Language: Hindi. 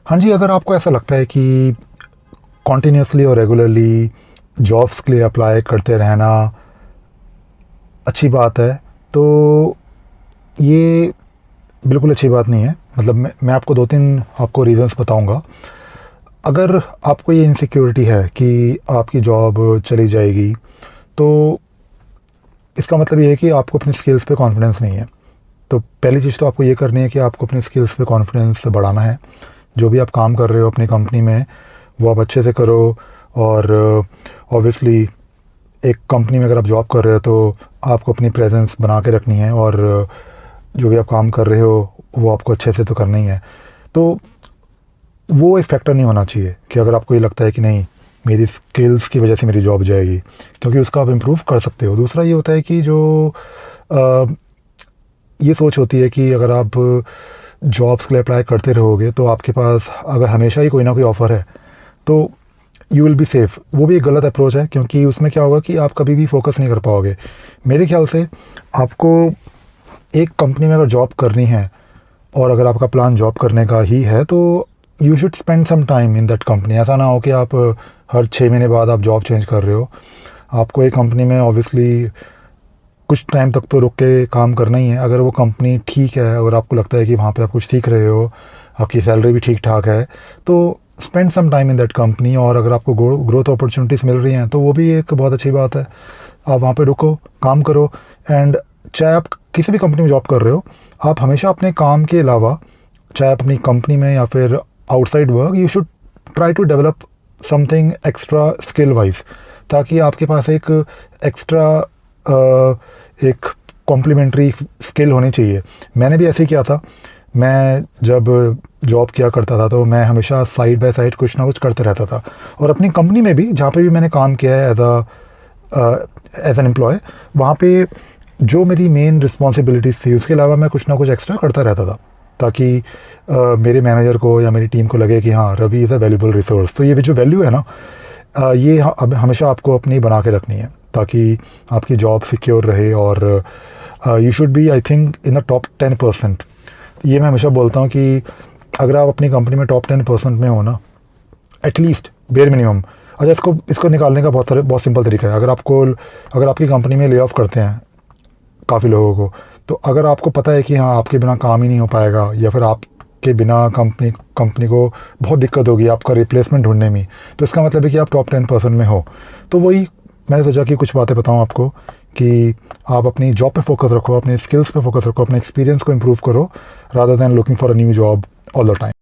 हाँ जी, अगर आपको ऐसा लगता है कि कॉन्टिन्यूसली और रेगुलरली जॉब्स के लिए अप्लाई करते रहना अच्छी बात है, तो ये बिल्कुल अच्छी बात नहीं है। मतलब मैं आपको 2-3 आपको रीज़न्स बताऊंगा। अगर आपको ये इनसिक्योरिटी है कि आपकी जॉब चली जाएगी, तो इसका मतलब ये है कि आपको अपनी स्किल्स पे कॉन्फिडेंस नहीं है। तो पहली चीज़ तो आपको ये करनी है कि आपको अपनी स्किल्स पे कॉन्फिडेंस बढ़ाना है। जो भी आप काम कर रहे हो अपनी कंपनी में, वो आप अच्छे से करो। और ऑब्वियसली एक कंपनी में अगर आप जॉब कर रहे हो तो आपको अपनी प्रेजेंस बना के रखनी है, और जो भी आप काम कर रहे हो वो आपको अच्छे से तो करना ही है। तो वो एक फैक्टर नहीं होना चाहिए कि अगर आपको ये लगता है कि नहीं, मेरी स्किल्स की वजह से मेरी जॉब जाएगी, क्योंकि उसका आप इम्प्रूव कर सकते हो। दूसरा ये होता है कि जो ये सोच होती है कि अगर आप जॉब्स के लिए अप्लाई करते रहोगे तो आपके पास अगर हमेशा ही कोई ना कोई ऑफ़र है तो यू विल बी सेफ़। वो भी एक गलत अप्रोच है, क्योंकि उसमें क्या होगा कि आप कभी भी फोकस नहीं कर पाओगे। मेरे ख्याल से आपको एक कंपनी में अगर जॉब करनी है, और अगर आपका प्लान जॉब करने का ही है, तो you should spend some time in that company. ऐसा ना हो कि आप हर 6 महीने बाद आप जॉब चेंज कर रहे हो। आपको एक कंपनी में ऑब्वियसली कुछ टाइम तक तो रुक के काम करना ही है। अगर वो कंपनी ठीक है, अगर आपको लगता है कि वहाँ पे आप कुछ सीख रहे हो, आपकी सैलरी भी ठीक ठाक है, तो spend some time in that company. और अगर आपको ग्रोथ अपॉर्चुनिटीज़ मिल रही हैं तो वो भी एक बहुत अच्छी बात है। आप वहाँ पे रुको, काम करो। एंड चाहे आप किसी भी कंपनी में जॉब कर रहे हो, आप हमेशा अपने काम के अलावा, चाहे अपनी कंपनी में या फिर outside work, you should try to develop something extra skill wise, ताकि आपके पास एक एक्स्ट्रा एक कॉम्प्लीमेंट्री स्किल होनी चाहिए। मैंने भी ऐसे ही किया था। मैं जब जॉब किया करता था तो मैं हमेशा साइड बाय साइड कुछ ना कुछ करते रहता था। और अपनी कंपनी में भी, जहाँ पे भी मैंने काम किया है एज एन एम्प्लॉय, वहाँ पे जो मेरी मेन रिस्पॉन्सिबिलिटीज़ थी उसके अलावा मैं कुछ ना कुछ एक्स्ट्रा करता रहता था, ताकि मेरे मैनेजर को या मेरी टीम को लगे कि हाँ, Ravi is a valuable resource. तो ये जो वैल्यू है ना, ये हमेशा आपको अपनी बना के रखनी है, ताकि आपकी जॉब सिक्योर रहे। और you should be, I think, in the top 10%। ये मैं हमेशा बोलता हूँ कि अगर आप अपनी कंपनी में टॉप 10% में हो ना, एटलीस्ट बेयर मिनिमम। अच्छा, इसको निकालने का बहुत सिंपल तरीका है। अगर आपकी कंपनी में ले ऑफ करते हैं काफ़ी लोगों को, तो अगर आपको पता है कि हाँ, आपके बिना काम ही नहीं हो पाएगा, या फिर आपके बिना कंपनी को बहुत दिक्कत होगी आपका रिप्लेसमेंट ढूंढने में, तो इसका मतलब है कि आप टॉप 10% में हो। तो वही मैंने सोचा कि कुछ बातें बताऊं आपको, कि आप अपनी जॉब पे फोकस रखो, अपने स्किल्स पे फोकस रखो, अपने एक्सपीरियंस को इम्प्रूव करो, rather than looking for a new job all the time.